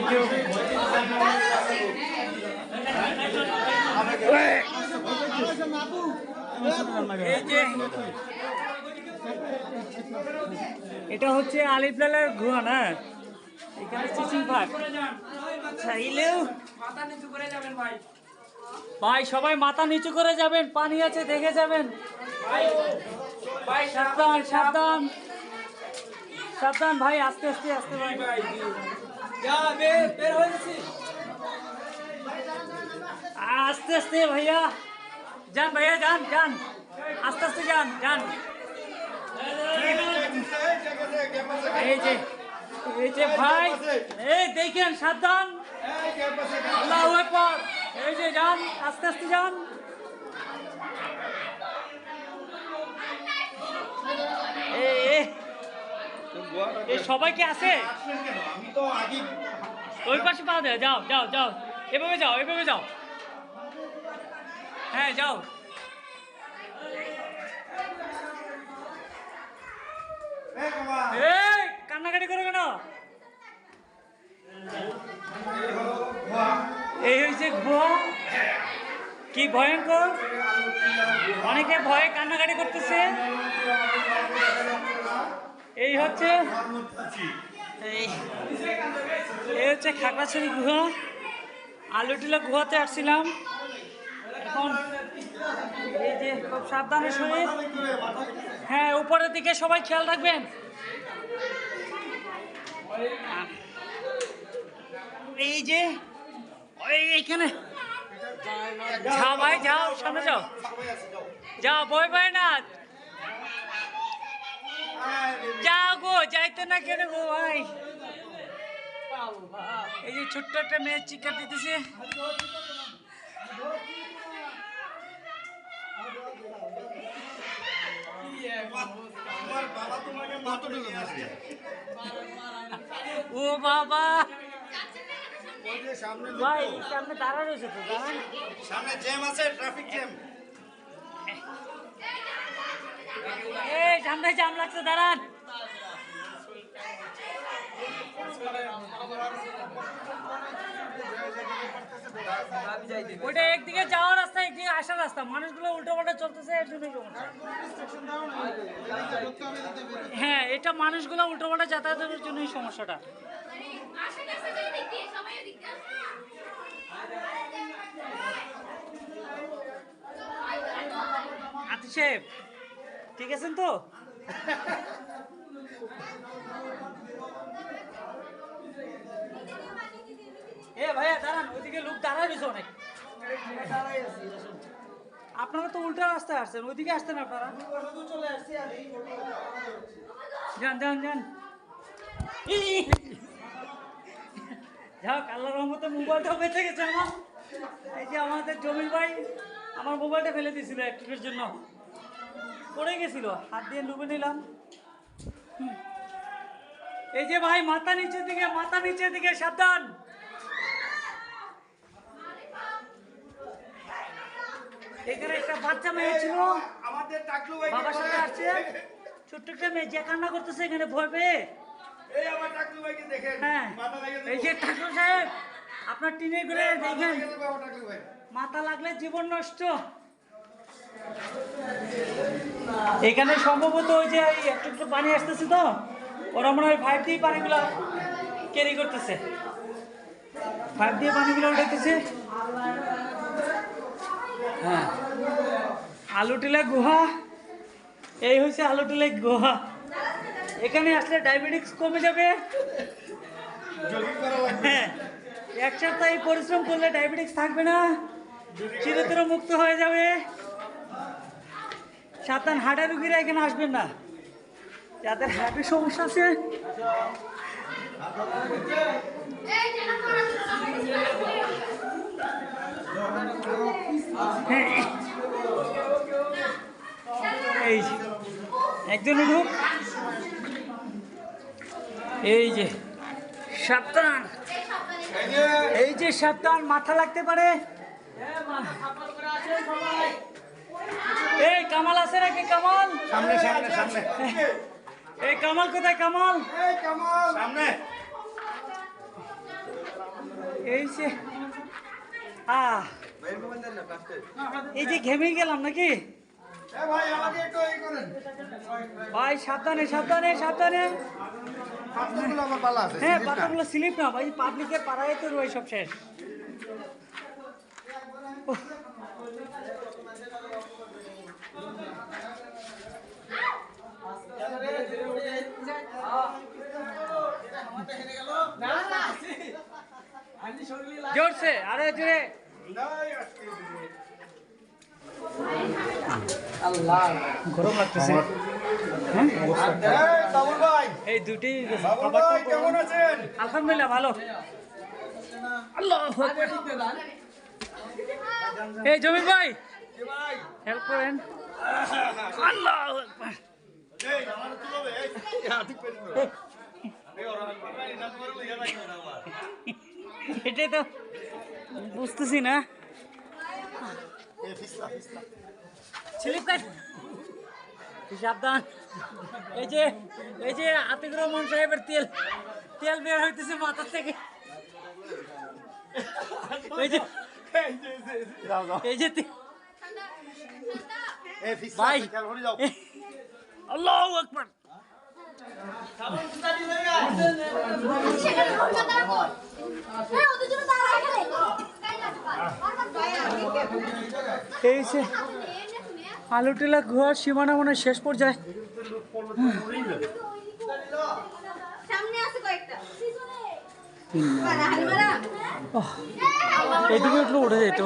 কেউ এই যে এটা হচ্ছে আলিফলালের গুহা না, এখানে চিচিং পার্ক। চাইলেও ভাই সবাই মাথা নিচু করে যাবেন, পানি আছে দেখে যাবেন। সাবধান সাবধান সাবধান ভাই, আস্তে আস্তে আস্তে ভাই। আস্তে আস্তে ভাইয়া যান, ভাইয়া যান যান, আস্তে আস্তে যান যান। এই যে ভাই, এই দেখেন সাবধান, আল্লাহু আকবার। এই যে যান, আস্তে আস্তে যান। এই সবাই কি আছে? ওই পাশে পা দেয়, যাও যাও যাও, এভাবে যাও এভাবে যাও, হ্যাঁ যাও। কান্নাকাটি করো কেন? এই হয়েছে গুহা, কি ভয়ঙ্কর, অনেকে ভয়ে কান্নাকাটি করতেছে। এই হচ্ছে এই হচ্ছে খাগড়াছড়ি গুহা। আলুটিলা গুহাতে আসছিলাম। এখন এই যে খুব সাবধানে শরীর, হ্যাঁ উপরের দিকে সবাই খেয়াল রাখবেন। এই যে এইখানে যাও ভাই, যাও সামনে যাও, যাও ভয় পায় না, যাও গো, যাইতে না কেন গো ভাই। এই যে ছোট্ট একটা মেয়ে চিৎকার দিতেছে। ও বাবা ভাই, সামনে দাঁড়া রয়েছে তো, দাঁড়ান, সামনে জ্যাম আছে, ট্রাফিক জ্যাম। এই সামনে জ্যাম লাগছে, দাঁড়ান। ওইটা একদিকে যাওয়ার রাস্তা, একদিকে আসার রাস্তা, মানুষগুলো উল্টো পাল্টা চলতেছে, এর জন্যই সমস্যা। হ্যাঁ, এটা মানুষগুলো উল্টো পাল্টা যাতায়াতের জন্যই সমস্যাটা। আতিশ সাহেব ঠিক আছেন তো? এ ভাইয়া দাঁড়ান, ওইদিকে লোক দাঁড়ায় রয়েছে অনেক। আপনারা তো উল্টা রাস্তায় আসছেন, ওইদিকে আসতেন আপনারা। যান যান যান। যাক আল্লাহর রহমতে মোবাইলটাও বেঁচে গেছে আমার। এই যে আমাদের জমির ভাই আমার মোবাইলটা ফেলে দিয়েছিল একটুর জন্য, পড়ে গেছিল, হাত দিয়ে ডুবে নিলাম। এই যে ভাই মাথা নিচের দিকে, মাথা নিচের দিকে, সাবধান। এখানে একটা বাচ্চা মেয়ে ছিল, আমাদের টাকলু ভাই বাবার সাথে আসছে, ছোট্ট একটা মেয়ে যে কান্না করতেছে এখানে ভয় পেয়ে। এই আমার টাকলু ভাইকে দেখেন, হ্যাঁ মাথা লাগিয়ে দেব। এই যে ঠাকুর সাহেব আপনার টিনে করে দেখেন, আমার টাকলু ভাই মাথা লাগলে জীবন নষ্ট। এখানে সম্ভবত ওই যে একটু একটু পানি আসতেছে তো, ওরা মনে হয় 5 দিয়ে পানিগুলো ক্যারি করতেছে, 5 দিয়ে পানিগুলো উঠাইতেছে। হ্যাঁ, আলুটিলা গুহা, এই হচ্ছে আলুটিলা গুহা। এখানে আসলে ডায়াবেটিস কমে যাবে। হ্যাঁ, এক সপ্তাহে পরিশ্রম করলে ডায়াবেটিস থাকবে না, চিরতরে মুক্ত হয়ে যাবে। সাবধান, হার্টের রুগীরা এখানে আসবেন না, যাদের হার্টের সমস্যা আছে। এই যে একজন উঠুক, এই যে সাবধান, এই যে সাবধান, মাথা লাগতে পারে। এই কামাল আছে নাকি? কামাল সামনে সামনে সামনে, এই কামাল কোথায়? কামাল এই কামাল সামনে। হয়েছে এই যে ঘেমে গেলাম নাকি এ ভাই আমাকে একটু এই করেন ভাই সাবধানে সাবধানে সাবধানে পাথরগুলো আমার পালা আছে হ্যাঁ পাতাগুলো স্লিপ না ভাই পাবলিকের পাড়ায় তো রয়ে সব শেষ উফ। জোরছে আরে জোরে নাই আজকে গরম লাগতেছে এই বাবুল ভাই এই দুটি বাবুল ভাই কেমন আছেন আলহামদুলিল্লাহ ভালো আল্লাহ এই জমির ভাই কি ভাই হেল্প করেন আল্লাহ আকবার। এই আমার কি হবে এই ঠিক করে এই ওরা ভাই না করে লইয়া রাখবে না আমার এটাই তো বুঝতেছি না এই ফিসলা স্লিপ কাট সাবধান এই যে আতিক রহমান সাহেবের তেল তেল বের হইতেছে মাথা থেকে এই যে এই ফিসলা ভাই খেয়াল করে যাও আল্লাহু আকবার এই যে আলু টিলা ঘোয়ার সীমানা মনে হয় শেষ পর্যায়ে সামনে আছে কয়েকটা এদিকে উঠলে উঠে যেত